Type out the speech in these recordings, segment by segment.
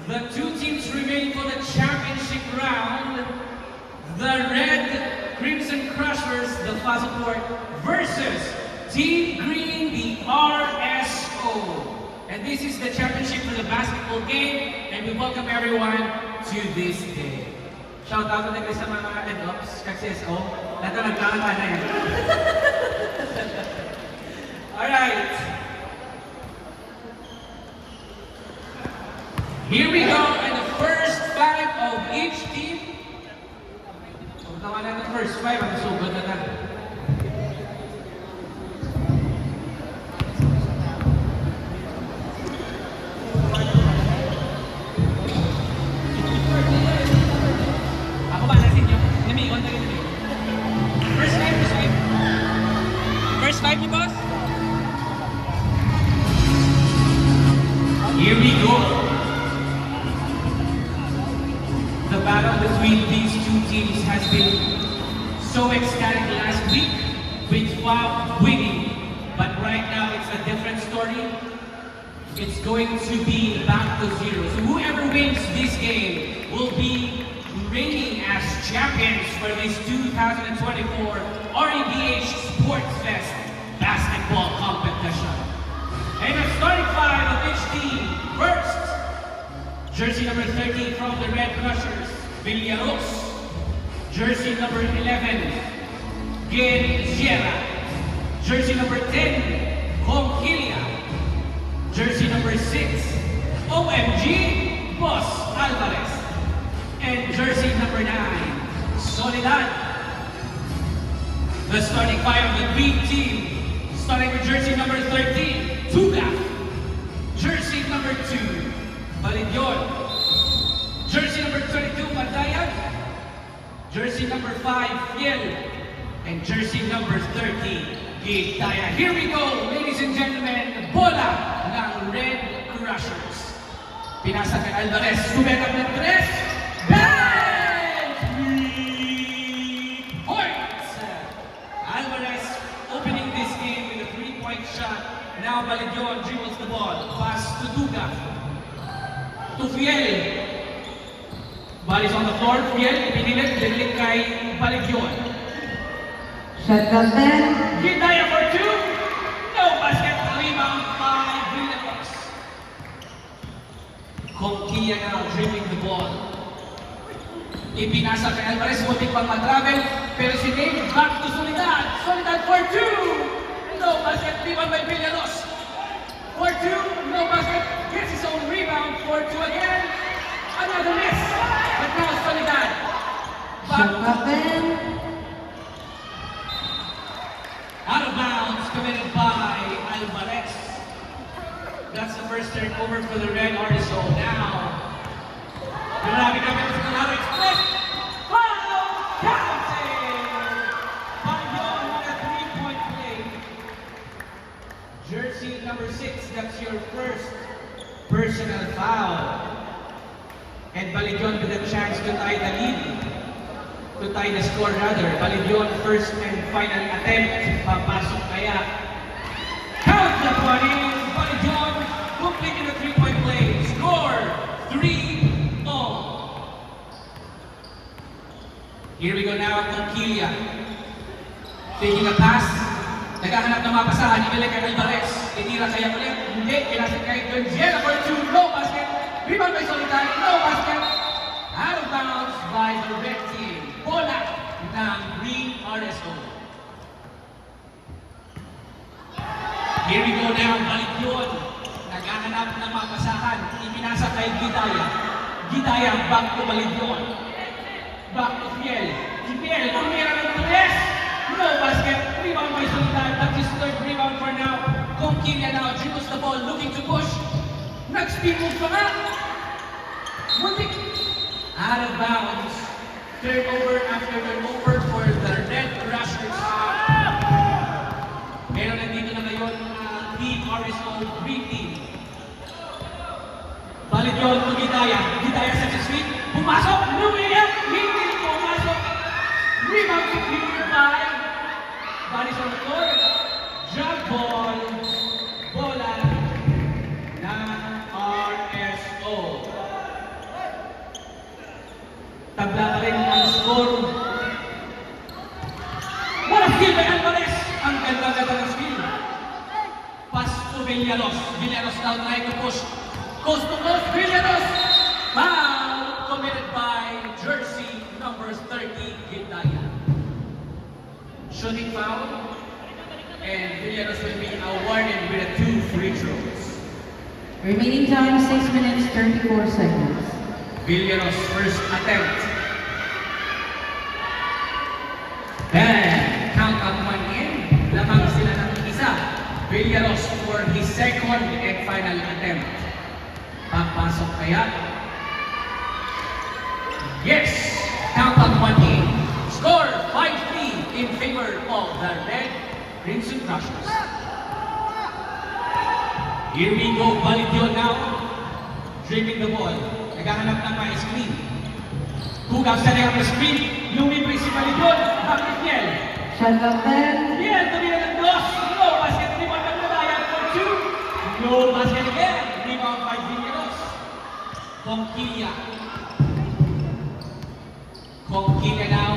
The two teams remaining for the championship round, the Red Crimson Crushers, the Passport, versus Team Green, the RSO. And this is the championship for the basketball game, and we welcome everyone to this day. Shout out to sa mga end-ups, kag-CSO. Lahat na nagkakanta na yan. Alright. Here we go, and the first five of each team. Kung naman natin first five, ang sugod na natin. Ako ba nasin nyo? Namiiwan na rin. First five, first five. First five ni boss? Here we go. The battle between these two teams has been so ecstatic last week with FAB winning, but right now it's a different story. It's going to be back to zero. So whoever wins this game will be reigning as champions for this 2024 REBH Sports Fest basketball competition. And the starting five of each team. First, jersey number 13 from the Red Crushers, Villaros. Jersey number 11, Gen Sierra. Jersey number 10, Conquilia. Jersey number 6, OMG, Boss Alvarez. And jersey number 9, Soledad. The starting five of the green team, starting with jersey number 13, Tuga. Jersey number 2, Balidion. Jersey number 22, Bandayan. Jersey number 5, Fiel. And jersey number 30, Gitaya. Here we go, ladies and gentlemen, bola ng Red Crushers. Pinasa kay Alvarez, sumetap ng 3. Bang! 3 points! Alvarez opening this game with a 3-point shot. Now Balidion dribbles the ball. Pass to Tuga. To Fiel. Ball is on the floor. Fiel, pinilit, dinilit kay Balidion. Shot clock 10. Gitaya for 2. No basket. Rebound by Villaros. Conquilla now dribbling the ball. Ipinasa kay Alvarez, muntik pang matravel, pero si Dave back to Soledad. Soledad for 2. No basket. Rebound by Villaros. For 2. No basket. Gets his own rebound. For 2 again. Another miss. But now Soledad. Shot clock 10. Out of bounds, committed by Alvarez. That's the first turnover for the Red RSO. Now, grabe namin sa Colorado Express. Foul counting! Bayon with a 3-point play. Jersey number 6, that's your first personal foul. And Balidion with a chance to tie the lead. To tie the score rather. Balidion first and final attempt. Papasok kaya. Count the point. Balidion completing the 3-point play. Score 3-all. Here we go now. Conquilia. Taking a pass. Naghahanap ng mapasahan. Ibalik kay Alvarez. Itira kaya ulit. Hindi. Pinasok kay Gonziela for 2. No basket. Rebound by Soledad. No basket. Out of bounds by the red team. Bola ng Green RSO. Here we go now, Balidion. Naghahanap ng mapasahan. Ipinasa kay Gitaya. Gitaya, back to Balidion. Back to Fiel. Si Fiel, tumira ng 3. No basket. Rebound by Soledad. That's his third rebound for now. Conquilia now dribbles the ball, looking to push. Nag-speed move pa nga. Muntik. Out of bounds. Turnover after turnover for the Red Crushers. Pero nandito na ngayon ang Team RSO Green Team. Balidion to Gitaya. Gitaya sa sweep. Pumasok! Lumiyak! Hindi pumasok! Rebound secured by Baris on the floor. Jump ball. Bola ng RSO. Tabla pa rin ang score. What a skill by Alvarez! Ang ganda-ganda ng skill. Pass to Villanos. Villanos now trying to push. Coast to coast, Villanos! Foul committed by jersey number 30, Gindaya. Shooting foul. And Villanos will be awarded with 2 free throws. Remaining time 6 minutes 34 seconds. Villanos' first attempt. Then, count up 1 in. Lamang sila ng isa. Villanos for his second and final attempt. Papasok kaya? Yes! Count up 1 in. Score 5-3 in favor of the Red Crimson Crushers. Here we go, Balition now. Dribbling the ball. Naghahanap ng mga screen. Tugap sa left ng screen. Lumibre si Balition. Bakit Fiel? Shot clock 10. Fiel, tumira ng dos. No basket, rebound ng Madaya for 2. No basket again. Rebound by Villanos. Conquilla. Conquilla now.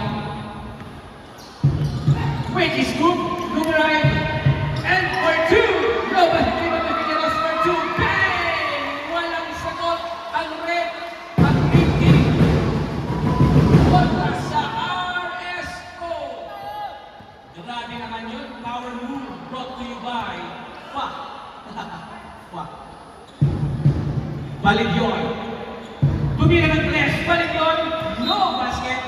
Wait, his scoop. Boomerang. And for 2. No basket, rebound by Villanos for 2. Bang! Walang sagot ang red. Ang green team. Kontra sa RSO. Grabe naman yun. Power move brought to you by Fuck. Fuck. Balition. Tumira ng press. Balition. No basket.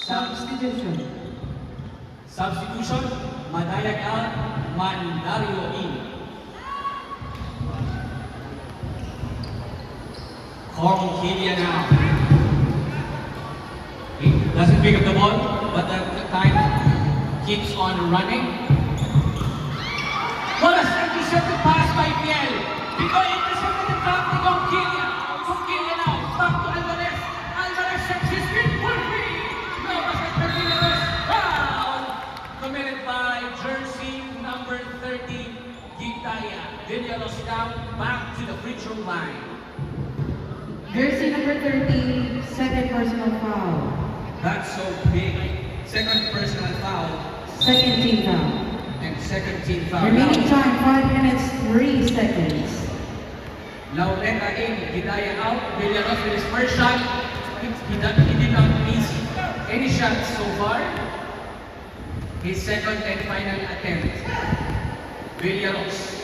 Substitution. Substitution. Madayag out. Mandario in. Conquilla now. He doesn't pick up the ball, but the time keeps on running. What a intercepted pass by Fiel. Because intercepted the trap ni Conquilla. Conquilla now. Back to Alvarez. Alvarez sets his feet for free. No basket for Villanos. Foul committed by jersey number 30, Gindaya. Villanos now back to the free throw line. Jersey number 30, second personal foul. That's so big. Second personal foul Second team foul. and second team foul. Remaining time 5 minutes 3 seconds. Laureta in, Gindaya out. Villanos with his first shot. He did not miss any shots so far. His second and final attempt. Villanos.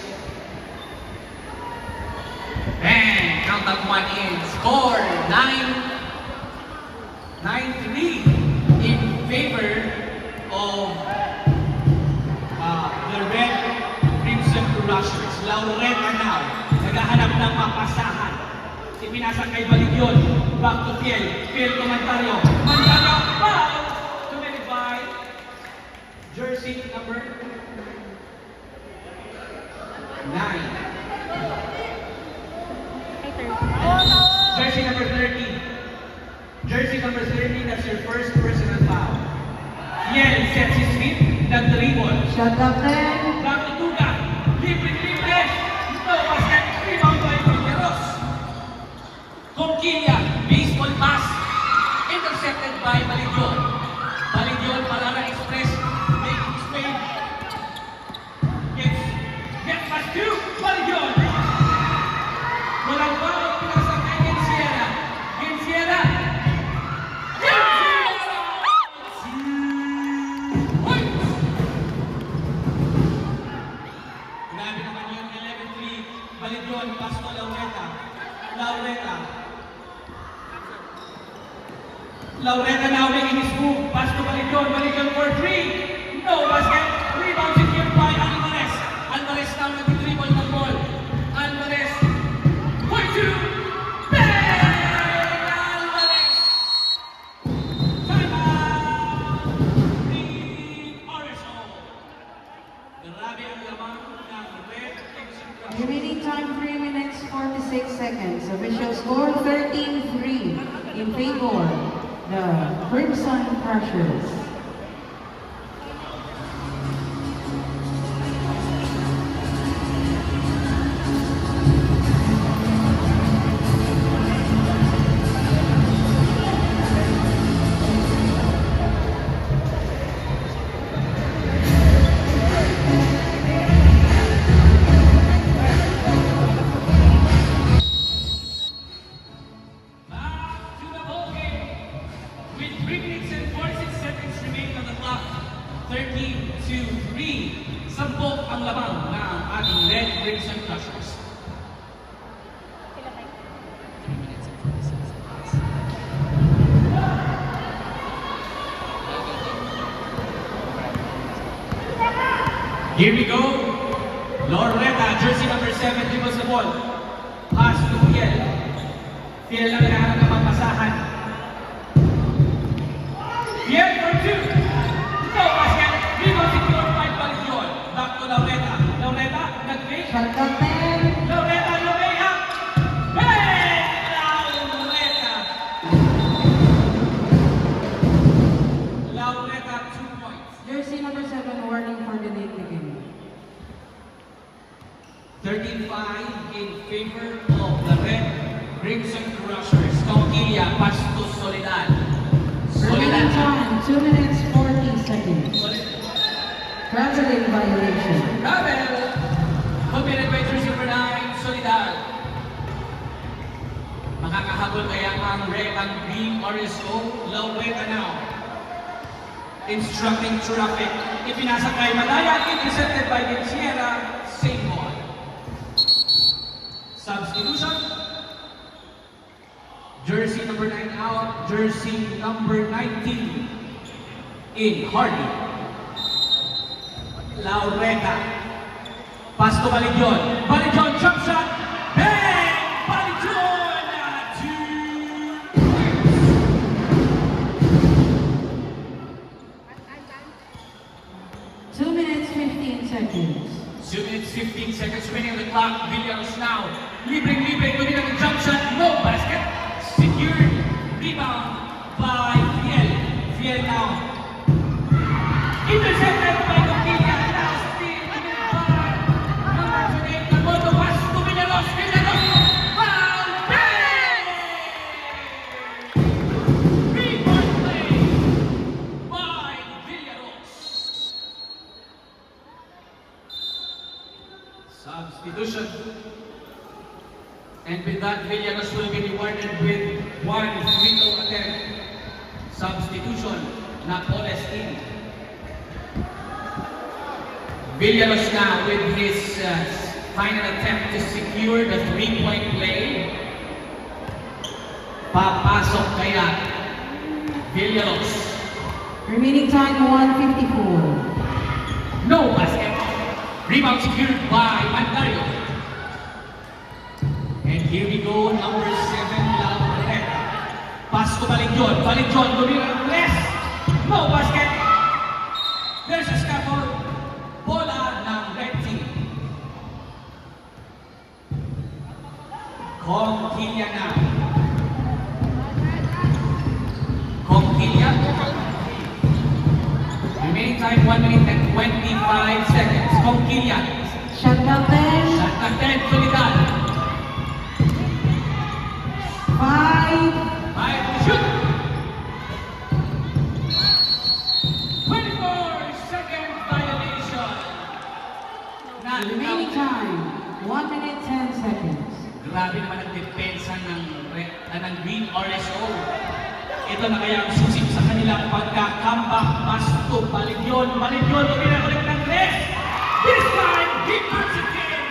Bang! Count up 1 in. Score 9-3 in favor of the Red Crimson Crushers. Laureta now. Naghahanap ng mapasahan. Ipinasa kay Balition. Back to Fiel. Fiel to Mandario. Mandario foul committed by jersey number 9. Jersey number 30. Jersey number 30, that's your first personal foul. Fiel sets his feet. Nag-dribble. Shot clock 10. Back to Tuga. Libre. No basket. Rebound by Villanos. Conquilla. Baseball pass. Intercepted by Balition. Balition, Palara Express. Making his way. Gets pass to Balition. Walang foul. Pinasa kay Ginsierra. Ginsierra. Hoy! Grabe naman yun. 11-3. Balition. Pass to Laureta. Laureta now making his move. Pass to Balition. Balition for 3. No basket. Rebound secured by Alvarez. Alvarez now nag-dribble ng ball. Alvarez. For 2. Bang! Alvarez! Timeout! Green RSO. Grabe ang lamang ng Red Crimson Crushers. Remaining time 3 minutes 46 seconds. Official score 13-3 in favor the Crimson Crushers. Crimson Crushers. Here we go. Loretta, jersey number 7, dribbles the ball. Pass to Fiel. Fiel lang hinahanap ng mapasahan. Fiel for 2. No basket. Rebound secure by Balyon. Back to Loretta. Loretta, nag-fake. Shot clock 10. Loretta, Loretta. Hey! Loretta. Loretta, 2 points. Jersey number 7, warning for the late again. 13-5 in favor of the Red Crimson Crushers. Conquilla, pass to Soledad. Remaining Soledad. time, 2 minutes 40 seconds. Traveling violation. Travel. Committed by jersey number 9, Soledad. Makakahabol kaya ang red and green RSO? Loretta now. Instructing traffic. Ipinasa kay Malaya. Intercepted by Sierra. Same ball. Substitution. Jersey number 9 out. Jersey number 19 in. Hardy. Laureta. Pass to Baligyon. Baligyon, jump shot. Bang! Baligyon! 2 minutes 15 seconds. 2 minutes 15 seconds remaining on the clock. Villalobos now. Libreng-libre. Tumira ng jump shot. No basket. Secured. Rebound by Fiel. Fiel now. Intercepted by Conquilla. Last steal. By number 28. Nagoto pass to Villalobos. Villalobos. Foul. Bang! Three-point play by Villalobos. Substitution. And with that, Villalobos will be rewarded with 1 free throw attempt. Substitution. Napoles in. Villalobos now with his final attempt to secure the 3-point play. Papasok kaya Villalobos. Remaining time 1:54. No basket. Rebound secured by Mandario. And here we go, number 7, Laureta. Pass to Baligyon. Baligyon, tumira ng left. No basket. There's a scaffold. Bola ng red team. Conquilla now. Conquilla. Remaining time 1 minute and 25 seconds. Conquilla. Shot clock 10. Shot clock 10, Soledad. 5. 5 shoot. 24-second violation. Remaining time 1 minute 10 seconds. Grabe naman ang depensa ng Green RSO. Ito na kaya ang susip sa kanilang pagka-comeback. Pass to Baligyon. Baligyon, tumira ulit ng left. This time, he puts it in.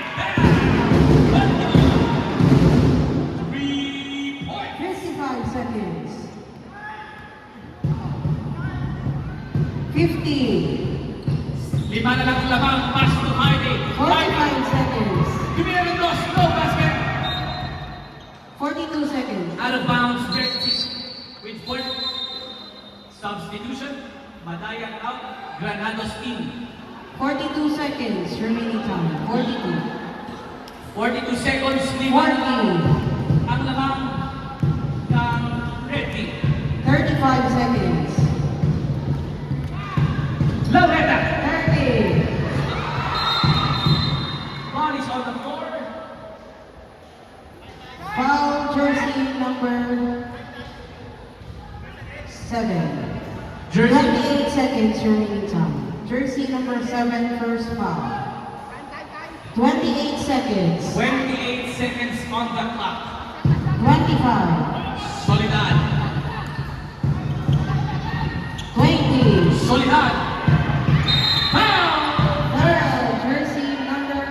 Baligyon. 3 points. 55 seconds. 50. 5 na lang ang lamang. Pass to Hardy. 45 seconds. Tumira ng dos. No basket. 42 seconds. Out of bounds, red team with 4. Substitution, Madayan out, Granados in. 42 seconds remaining time. 42. 42 seconds, 5 ang lamang ng red team. 35 seconds. Laureta, 30. ball is on the floor. Foul jersey number 7. Jersey, 28 seconds remaining time. Jersey number 7, first foul. 28 seconds. 28 seconds on the clock. 25. Soledad, 20. Soledad. Foul! Third jersey number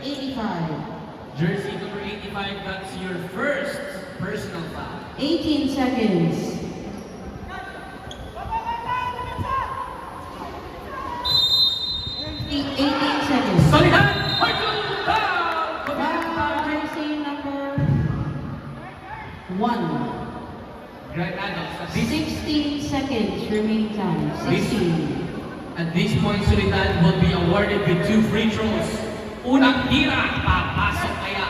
85. 85. Jersey number 85, that's your first personal foul. 18 seconds. 18 seconds. Solidan! Michael Foul! Foul jersey number 1. Granados. At this, 16 seconds remaining time. 16. at this point, Solidan will be awarded with 2 free throws. Unang tira, papasok kaya.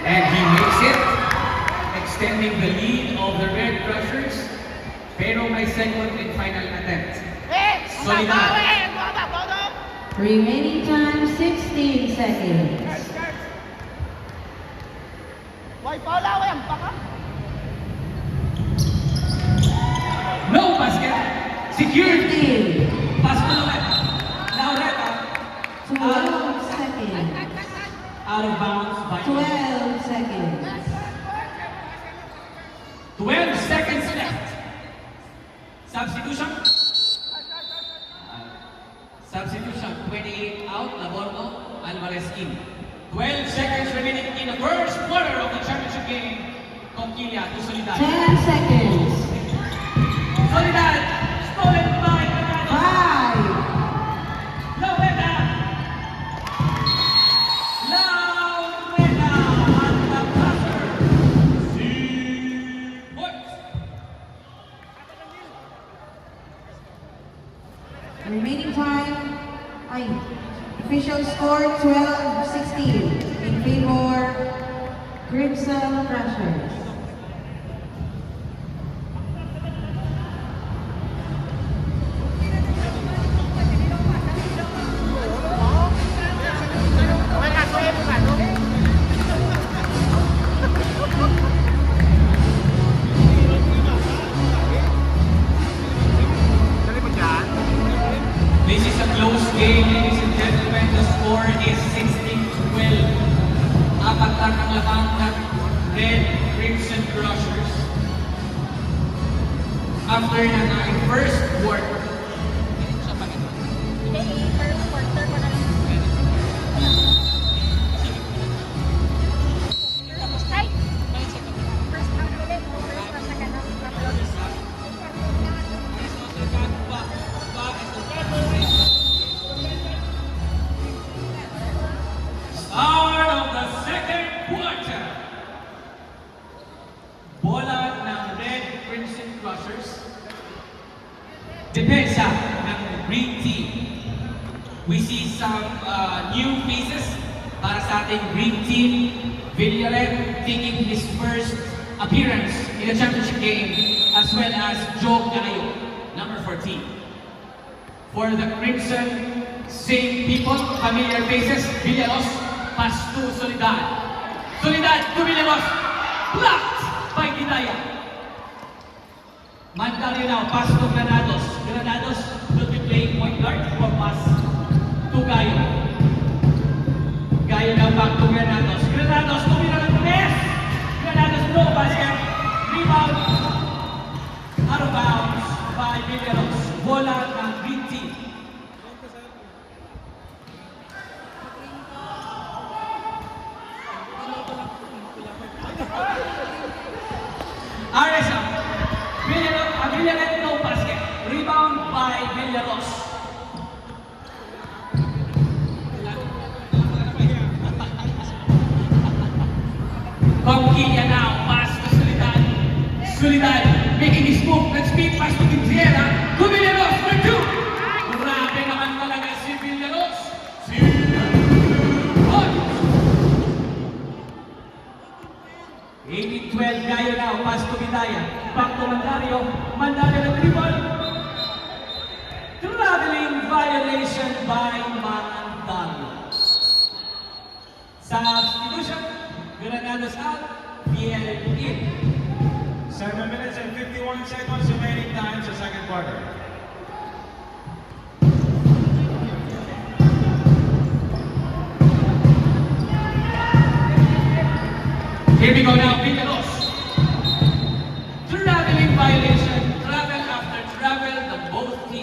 And he makes it, extending the lead of the Red Crushers. Pero may second and final attempt. Solidan. Remaining time 16 seconds. No basket. Secured. 15. Pass to Laureta. 12 seconds. Out of bounds by 12 seconds. 12 seconds left. Substitution. Substitution. 28 out. Laborno. Alvarez in. 12 seconds remaining in the first quarter of the championship game. Conquilla to Solidan. 10 seconds. Solidan. Stolen by Granados. 5. Laureta. Laureta. At the buzzer. 6 points. Remaining time. Official score 12-16 in favor Crimson Crushers. This is a close game, ladies and gentlemen. The score is 16-12. Apat lang ang labang ng Red Crimson Crushers. After na first quarter. Start of the second quarter. Bola ng Red Crimson Crushers. Depensa ng Green Team. We see some new faces para sa ating Green Team. Villaret taking his first appearance in the championship game, as well as Joe Gayo, number 14. For the Crimson, same people, familiar faces, Villaros, pass to Solidan. Solidan to Villaros, blocked by Gidaya. Mandario now, pass to Granados. Granados will be playing point guard for pass to Gayo. Gayo now back to Granados. Granados to Villaros. Granados no basket. Rebound. Out of bounds by Villaros. Bola ng Green Team. RSA. Villaret no basket. Rebound by Villaros. Conquilla now. Pass to Solidan. Solidan making his move. Let's speed pass to Quintiera. To Villaros for 2. Grabe naman talaga si Villaros. 2 points. 18-12 Gayo now. Pass to Vidaya. Back to Mandario. Mandario na dribble. Traveling violation by Mandario. Substitution. Granados out. PL in. 7 minutes and 51 seconds remaining time sa second quarter. Here we go now, Villaros. Traveling violation, travel after travel, the both teams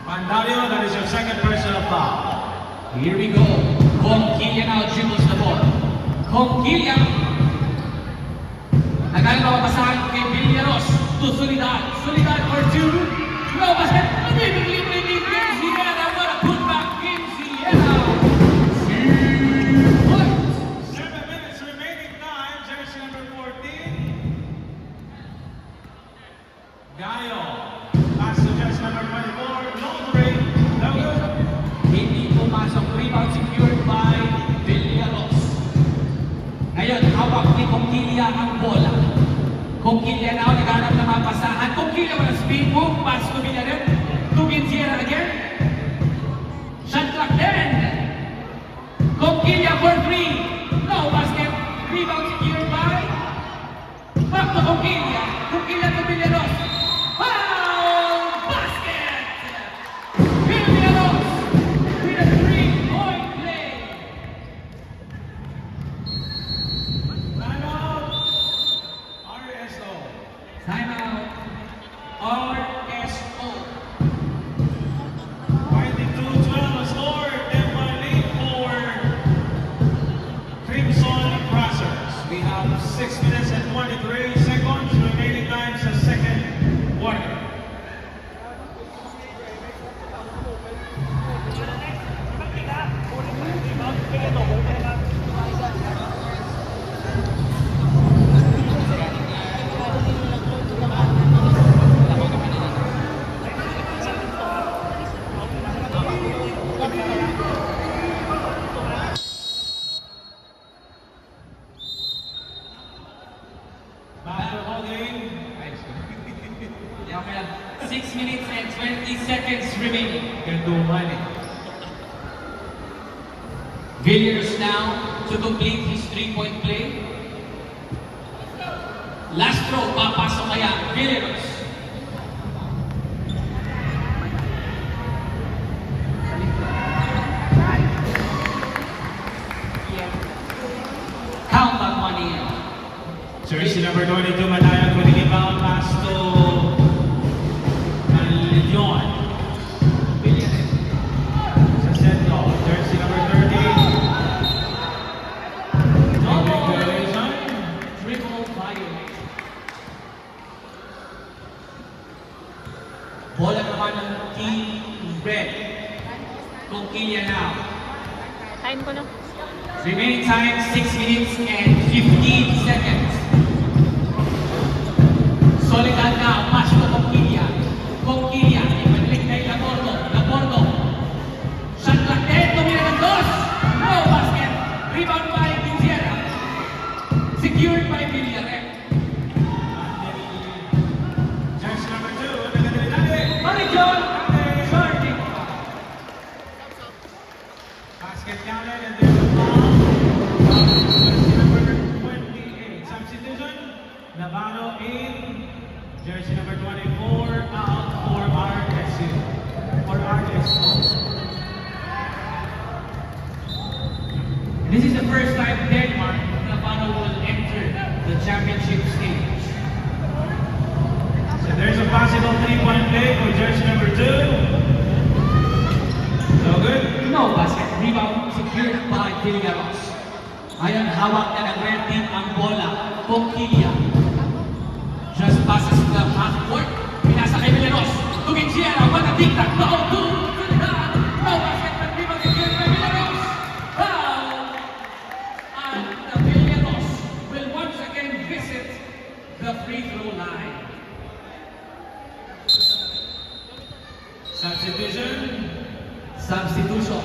Mandario, that is your second personal foul. Here we go. Conquilla now dribbles the ball. Conquilla. Nagalang mapapasahan kay Villaros to Solidad. Solidad for two. No basket. Libre Quinziera. What a putback. Quinziera. 7 minutes remaining time. Jersey number 14. Gayo. Pass to jersey number 24. No three. No good. Hindi pumasok. Rebound secured by Villaros. Ngayon, hawak ni Conquilla ang bola. Conquilla now, naghanap ng mapasahan. Conquilla with a speed move. Pass to Villaret. To Quinziera again. Shot clock then. Conquilla for three. No basket. Rebound secured by. Back to Conquilla. Conquilla to Villaros. Foul! Basket! Villaros with a three-point play. Timeout. RSO. Timeout. RSO. 22-12 score. Denver lead for Crimson Crossers. We have 6 minutes and 23 seconds remaining time sa second quarter. Basketball game. Yeah, we have 6 minutes and 20 seconds remaining. Can do money. Villiers now to complete his three-point play. Last throw, papasok kaya. Villiers. Count that money in. Jersey number 22, Manayan with the inbound pass to Leon. Villiers. Sa Senko, jersey number 30. Driving violation. Dribble violation. Bola naman ng Team Red. Conquilla now. Time ko na. Remaining time 6 minutes and 15 seconds. Solidad now, pass to Conquilla. Conquilla, ibalik kay Labordo. Labordo. Shot clock din, tumira ng dos. No basket. Rebound by Quinziera. Secured by Villaret. Jersey number 2, Nagadali. Marijon, charging. Basket counted and there's a foul. Jersey number 28, substitution. Navarro in. Jersey number 24 out for RSU. For RSO. This is the first time Denmark Navarro will enter the championship stage. So there's a possible 3-point play for jersey number 2. So good. No basket. Rebound secured by Villaros. Ngayon, hawak na ng red team ang bola. Conquilla. Just passes the half court. Pinasa kay Villaros. To Quinziera. What a tic-tac. No, to Solidad. No basket. But rebound secured by Villaros. Foul. And the Villaros will once again visit the free throw line. Substitution. Substitution.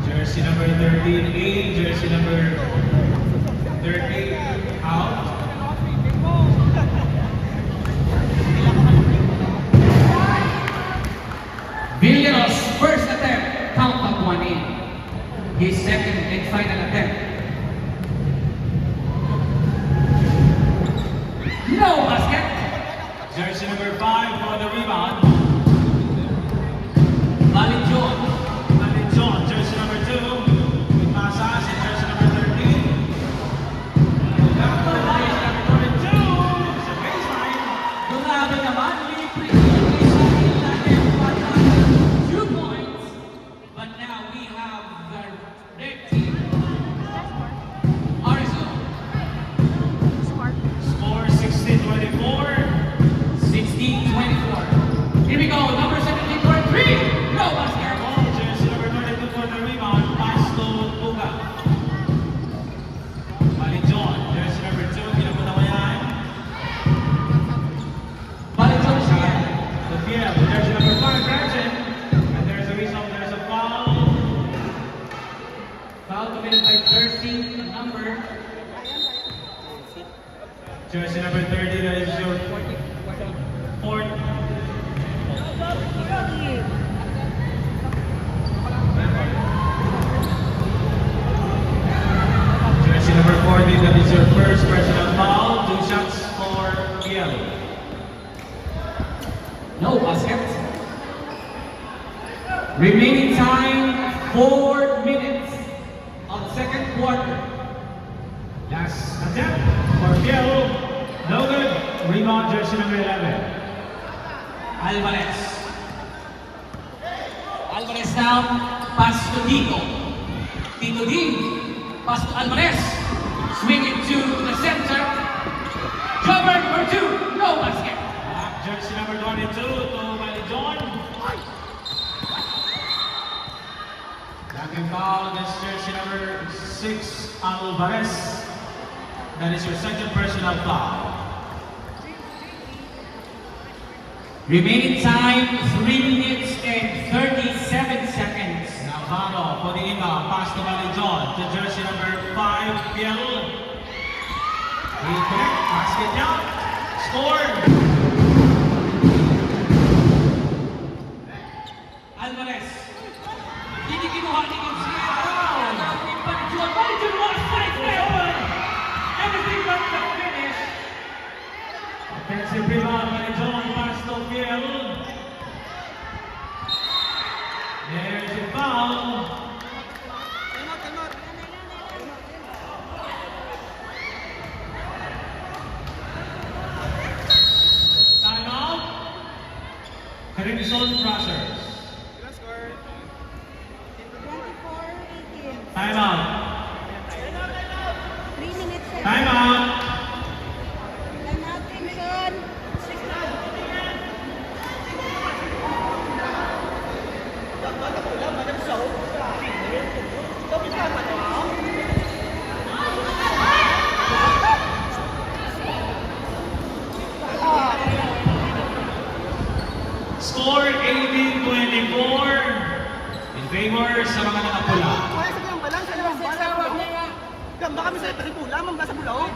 Jersey number 13 in. Jersey number 30 out. Villaros' first attempt, count that one in. His second and final attempt. No basket. Jersey number 5 for the rebound. Valenjon. John, jersey number 2. With Masas and jersey number 13. Jersey number 22. Sa baseline. Grabe naman, libre. 16-24. 16-24. Here we go, number 17 for 3. No basket. Ball, jersey number 22 for the rebound. Pass to Tuga. Malijon, jersey number 2. Kinapuna mo yan. Baliton siya. The field, jersey number 5, Gretchen. And there's a result, there's a foul. Foul committed by jersey number Jersey number 30, that is your fourth. Jersey number 40, that is your first personal foul. 2 shots for PL. no basket. Remaining time 4 minutes of second quarter. Last attempt for PL. No good. Rebound, jersey number 11. Alvarez. Alvarez now, pass to Tito. Tito D, pass to Alvarez. Swing it to the center. Jumper for 2, no basket. Jersey number 22 to Malijon. Second foul against jersey number 6, Alvarez. That is your second personal foul. Remaining time 3 minutes and 37 seconds. Navarro for the inbound. Pass to Malijon to jersey number 5, PL. He connect, basket down, score. Alvarez. Hindi kinuha ni Gonzalo. Baliton was right there. Everything but the finish. Offensive rebound, Malijon, pass to PL. There's a foul. Timeout. Crimson Crushers. Timeout. 3 minutes. Timeout. Timeout, Crimson. Score 18-24 in favor sa mga nakapula. Kaya sa bilang balang, sa limang balang. Gamba kami sa tribula, mamba sa bulaw.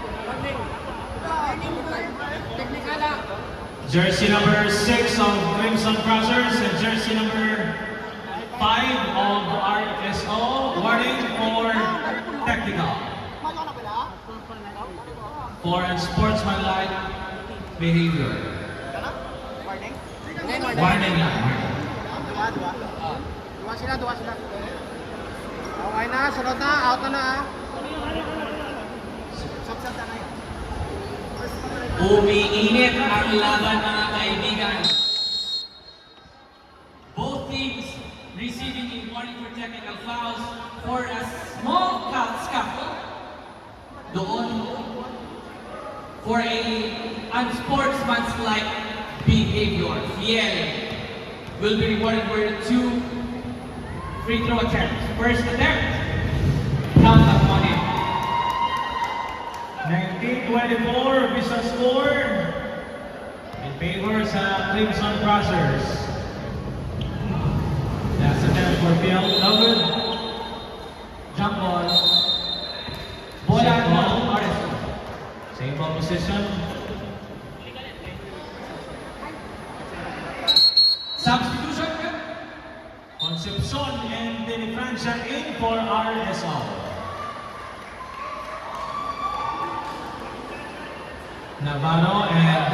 Jersey number 6 of Crimson Crushers and jersey number 5 of RSO. Warning for technical. Malo na pala. For unsportsmanlike behavior. Kana? Warning? Warning lang. Dua. Dua sila. Okay na, sunod na, out na. Sabsab na yan. Umiinit ang laban, mga kaibigan. Both teams receiving a warning for technical fouls for a small scuffle. Doon for a unsportsmanlike behavior. Fiel will be rewarded for 2 free throw attempts. First attempt, count up on it. 19-24 visa score in favor sa Crimson Crushers. That's a attempt for PL. No good. Jump ball. Bola Same ball. ng RSO. Same ball position. Substitution. Concepcion and Denny Francia in for RSO. Navarro and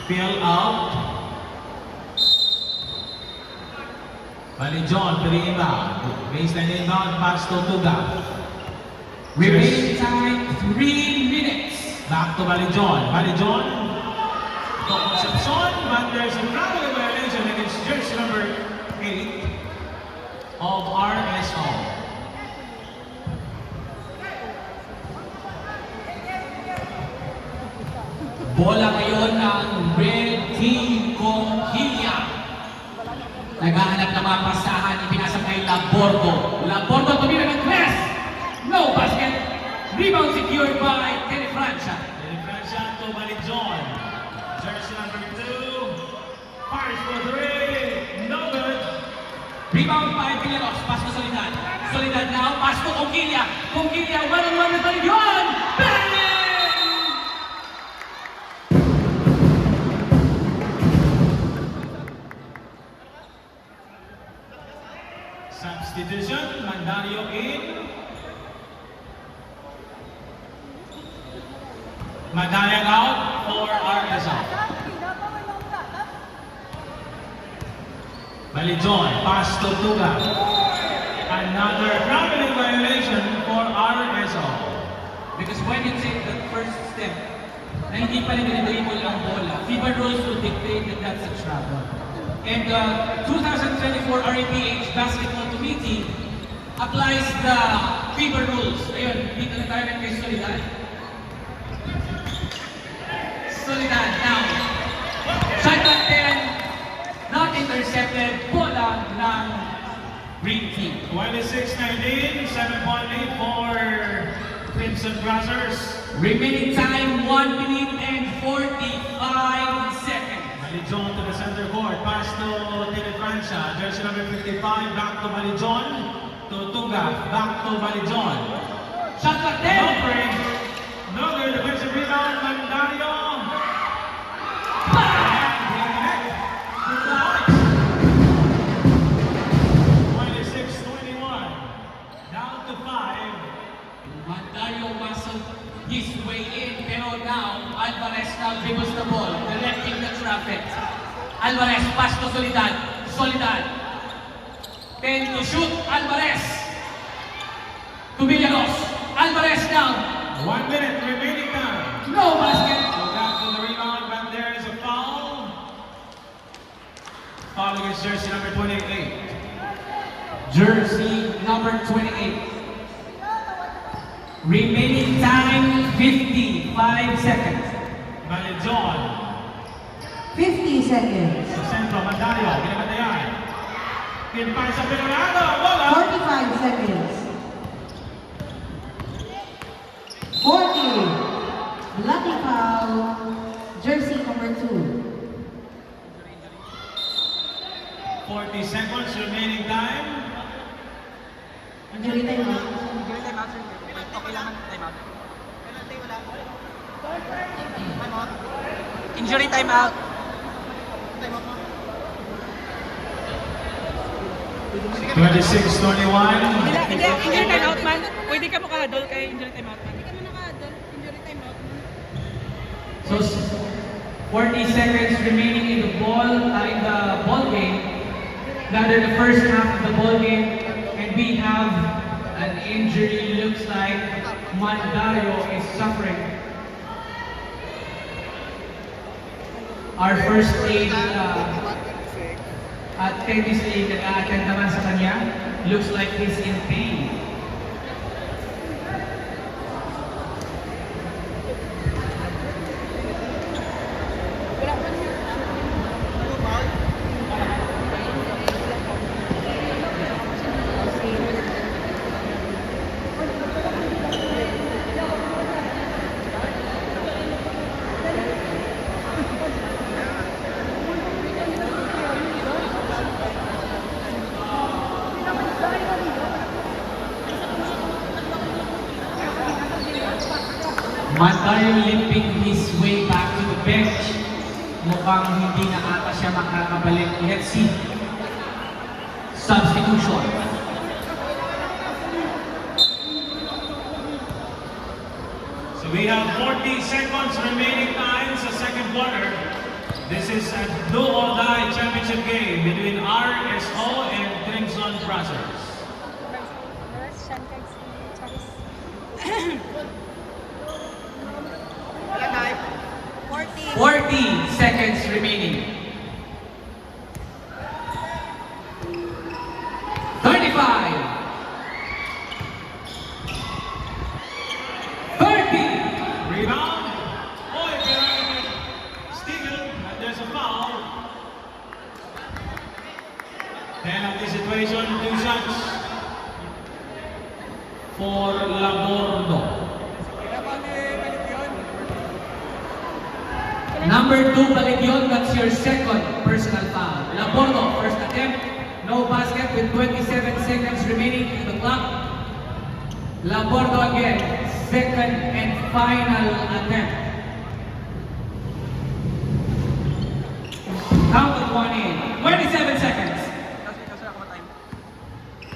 PL out. Malijon to the inbound. Baseline inbound, pass to Tuga. Remaining time 3 minutes. Back to Malijon. Malijon to Concepcion, but there's a traveling violation against jersey number 8 of RSO. Bola ngayon ng Red Team Conchilla. Naghahanap ng mga pasahan, ipinasa kay Labordo. Labordo tumira ng press. No basket. Rebound secured by Telefrancia. Francia to Balijon. Jersey number 2. Fires for 3. No good. Rebound by Villaros. Pass to Solidad. Solidad now. Pass to Conchilla. Conchilla, one-on-one with Balijon. Bang! Substitution, Mandario in. Madayang out for RSL. Balijon, pass to Tuga. Another traveling violation for RSL. Because when you take the first step, na hindi pa rin dinidribble ang bola, FIBA rules will dictate that that's a travel. And the 2024 RAPH Basketball Committee applies the FIBA rules. Ayun, dito na tayo kay Solidad. Solidad now. Shot clock 10, not intercepted, bola ng Green Team. 26-19, 7.8 for Crimson Brazzers. Remaining time, 1 minute and 45 seconds. Balijon to the center court, pass to Telefrancia, jersey number 55, back to Balijon, to Tuga, back to Balijon. Shot clock No 10. break, no good, defensive rebound, Mandario. Bang! And the net. 26-21, down to 5. Mandario muscled his way in, pero now Alvarez now dribbles the ball, directing the traffic. Alvarez, pass to Solidad. Solidad. 10 to shoot. Alvarez. To Villaros. Alvarez now. 1 minute remaining time. No basket. Go back to the rebound, but there is a foul. Foul against jersey number 28. Jersey number 28. Remaining time 55 seconds. Balijon. 50 seconds. Sa sentro, Mandario, ginagatayan. Pinpay sa Pinarado, bola. 45 seconds. 40. Lucky foul. Jersey number 2. 40 seconds remaining time. Injury time. Okay lang, time out. Injury time out. Time out mo. 26-21. Hindi, injury time out man. Pwede ka makahadol kay injury time out man. Hindi ka mo nakahadol. Injury time out man. So 40 seconds remaining in the ball game. Rather the first half of the ball game, and we have an injury. Looks like Mandario is suffering. Our first aid tennis league nag-a-attend naman sa kanya. Looks like he's in pain. Mandario limping his way back to the bench. Mukhang hindi na ata siya makakabalik. Let's see. Substitution. So we have 40 seconds remaining time sa second quarter. This is a do-or-die championship game between RSO and Crimson Brazzers. Wala time. 40. 40 seconds remaining. 35. 30. Rebound. Oy, Pirate Penalty situation, 2 shots for Labordo. Number 2, Baligyon, that's your second personal foul. Labordo, first attempt, no basket with 27 seconds remaining in the clock. Labordo again, second and final attempt. Counted 1 in, 27 seconds.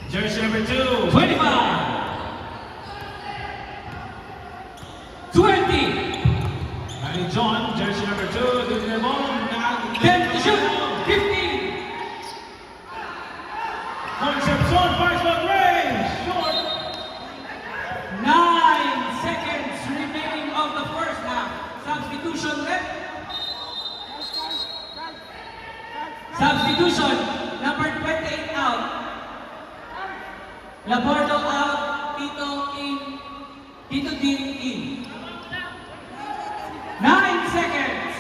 Jersey number 2. 25, 20, Manny John, jersey number 2, to the ball. 10 to shoot, 15, Concepcion, 5-foot range, short. 9 seconds remaining of the first half. Substitution left. Substitution, number 28 out. Labordo out, Tito in, Tito Din in. 9 seconds.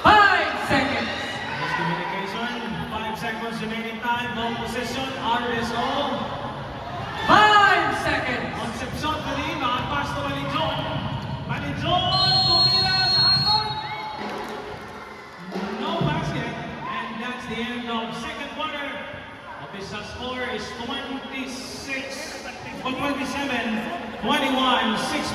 5 seconds. Miscommunication, 5 seconds remaining time, ball possession, RSO. 5 seconds. Concepcion pa rin, makapass to Malijon. Malijon, tumira sa hakot. No basket, and that's the end of second quarter. Official score is 26, 27, 21, 6